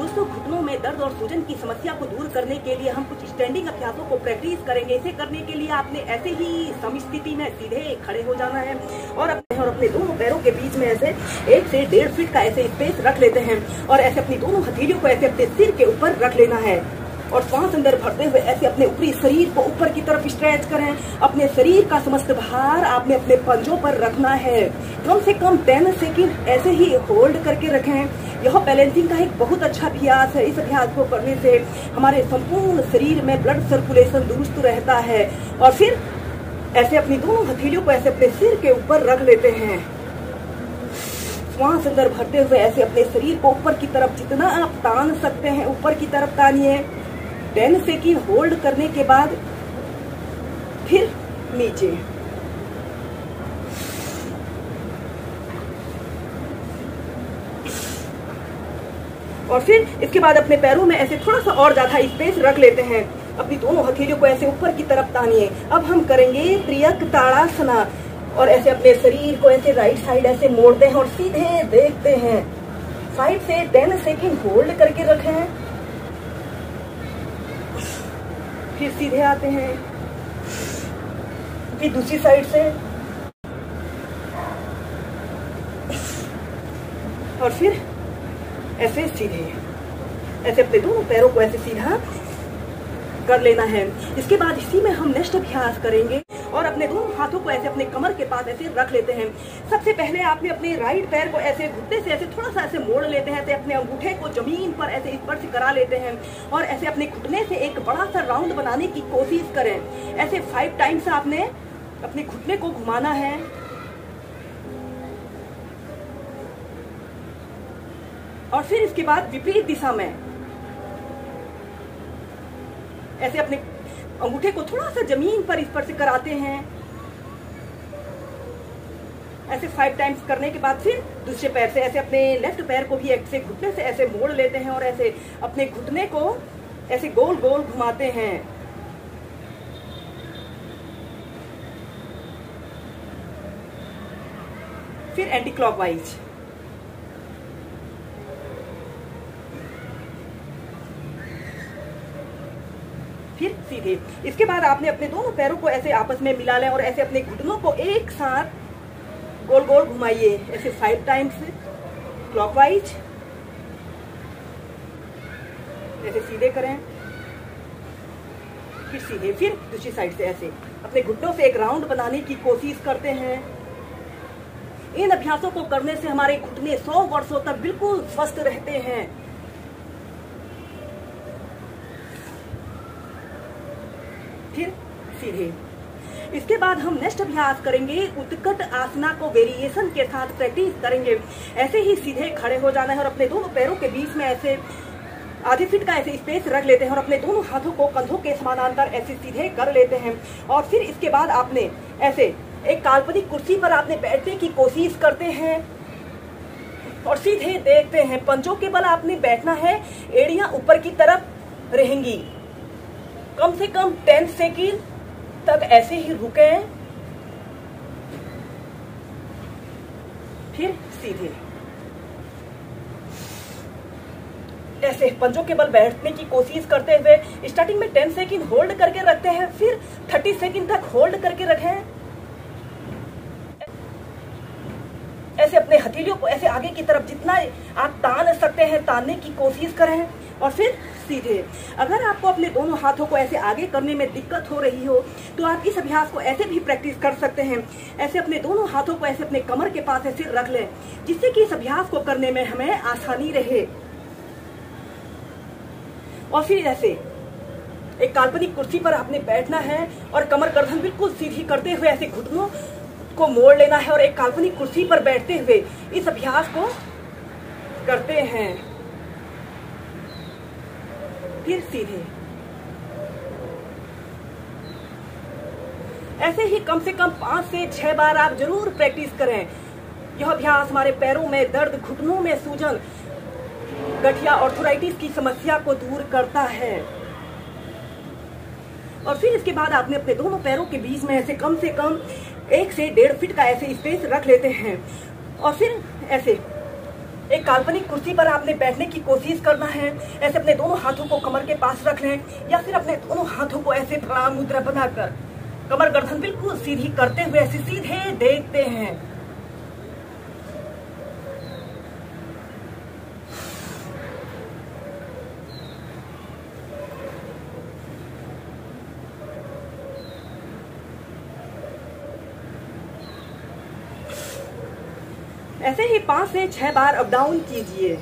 दोस्तों, घुटनों में दर्द और सूजन की समस्या को दूर करने के लिए हम कुछ स्टैंडिंग अभ्यासों को प्रैक्टिस करेंगे। इसे करने के लिए आपने ऐसे ही समस्थिति में सीधे खड़े हो जाना है और अपने दोनों पैरों के बीच में ऐसे 1 से 1.5 फीट का ऐसे स्पेस रख लेते हैं और ऐसे अपनी दोनों हथेलियों को ऐसे अपने सिर के ऊपर रख लेना है और सांस अंदर भरते हुए ऐसे अपने ऊपरी शरीर को ऊपर की तरफ स्ट्रेच करें। अपने शरीर का समस्त भार आपने अपने पंजों पर रखना है। कम से कम 10 सेकंड ऐसे ही होल्ड करके रखें। यह बैलेंसिंग का एक बहुत अच्छा अभ्यास है। इस अभ्यास को करने से हमारे संपूर्ण शरीर में ब्लड सर्कुलेशन दुरुस्त रहता है। और फिर ऐसे अपनी दोनों हथेलियों को ऐसे अपने सिर के ऊपर रख लेते हैं। सांस अंदर भरते हुए ऐसे अपने शरीर को ऊपर की तरफ जितना आप तान सकते हैं ऊपर की तरफ तानिए। 10 सेकंड होल्ड करने के बाद फिर नीचे। और फिर इसके बाद अपने पैरों में ऐसे थोड़ा सा और ज्यादा स्पेस रख लेते हैं। अपनी दोनों हथेलियों को ऐसे ऊपर की तरफ तानिए। अब हम करेंगे त्रियक ताड़ासना और ऐसे अपने शरीर को ऐसे राइट साइड ऐसे मोड़ते हैं और सीधे देखते हैं। 5 से 10 सेकंड होल्ड करके रखें, फिर सीधे आते हैं, फिर दूसरी साइड से और फिर ऐसे सीधे। ऐसे अपने दोनों पैरों को ऐसे सीधा कर लेना है। इसके बाद इसी में हम नेक्स्ट अभ्यास करेंगे और अपने दोनों हाथों को ऐसे अपने कमर के पास ऐसे रख लेते हैं। सबसे पहले आपने अपने राइट पैर को ऐसे घुटने से ऐसे थोड़ा सा ऐसे मोड़ लेते हैं। ऐसे अपने अंगूठे को जमीन पर ऐसे स्पर्श करा लेते हैं और ऐसे अपने घुटने से एक बड़ा सा राउंड बनाने की कोशिश करें। ऐसे 5 टाइम्स आपने अपने घुटने को घुमाना है। और फिर इसके बाद विपरीत दिशा में ऐसे अपने अंगूठे को थोड़ा सा जमीन पर स्पर्श कराते हैं। ऐसे 5 टाइम्स करने के बाद फिर दूसरे पैर से ऐसे अपने लेफ्ट पैर को भी ऐसे घुटने से ऐसे मोड़ लेते हैं और ऐसे अपने घुटने को ऐसे गोल गोल घुमाते हैं। फिर एंटी क्लॉकवाइज। फिर सीधे। इसके बाद आपने अपने दोनों पैरों को ऐसे आपस में मिला लें और ऐसे अपने घुटनों को एक साथ गोल गोल घुमाइए। ऐसे 5 टाइम्स क्लॉकवाइज। ऐसे सीधे करें, फिर सीधे, फिर दूसरी साइड से ऐसे अपने घुटनों से एक राउंड बनाने की कोशिश करते हैं। इन अभ्यासों को करने से हमारे घुटने 100 वर्षों तक बिल्कुल स्वस्थ रहते हैं। फिर सीधे। इसके बाद हम नेक्स्ट अभ्यास करेंगे उत्कट आसना को वेरिएशन के साथ प्रैक्टिस करेंगे। ऐसे ही सीधे खड़े हो जाना है और अपने दोनों पैरों के बीच में ऐसे आधे फीट का ऐसे स्पेस रख लेते हैं और अपने दोनों हाथों को कंधों के समानांतर ऐसे सीधे कर लेते हैं। और फिर इसके बाद आपने ऐसे एक काल्पनिक कुर्सी पर आपने बैठने की कोशिश करते हैं और सीधे देखते हैं। पंजों के बल आपने बैठना है। एड़ियां ऊपर की तरफ रहेंगी। कम से कम 10 सेकंड तक ऐसे ही रुके, फिर सीधे। ऐसे पंजों के बल बैठने की कोशिश करते हुए स्टार्टिंग में 10 सेकंड होल्ड करके रखते हैं, फिर 30 सेकंड तक होल्ड करके रखें। ऐसे अपने हथेलियों को ऐसे आगे की तरफ जितना आप तान सकते हैं तानने की कोशिश करें और फिर सीधे। अगर आपको अपने दोनों हाथों को ऐसे आगे करने में दिक्कत हो रही हो तो आप इस अभ्यास को ऐसे भी प्रैक्टिस कर सकते हैं। ऐसे अपने दोनों हाथों को ऐसे अपने कमर के पास ऐसे रख लें जिससे कि इस अभ्यास को करने में हमें आसानी रहे। और फिर ऐसे एक काल्पनिक कुर्सी पर आपने बैठना है और कमर गर्दन बिल्कुल सीधी करते हुए ऐसे घुटनों को मोड़ लेना है और एक काल्पनिक कुर्सी पर बैठते हुए इस अभ्यास को करते हैं। फिर सीधे। ऐसे ही कम से कम 5 से 6 बार आप जरूर प्रैक्टिस करें। यह अभ्यास हमारे पैरों में दर्द, घुटनों में सूजन, गठिया आर्थराइटिस की समस्या को दूर करता है। और फिर इसके बाद आपने अपने दोनों पैरों के बीच में ऐसे कम से कम 1 से 1.5 फीट का ऐसे स्पेस रख लेते हैं और फिर ऐसे एक काल्पनिक कुर्सी पर आपने बैठने की कोशिश करना है। ऐसे अपने दोनों हाथों को कमर के पास रख लें या फिर अपने दोनों हाथों को ऐसे प्रणाम मुद्रा बनाकर कमर गर्दन बिल्कुल सीधी करते हुए ऐसे सीधे देखते हैं। ऐसे ही 5 से 6 बार अप डाउन कीजिए।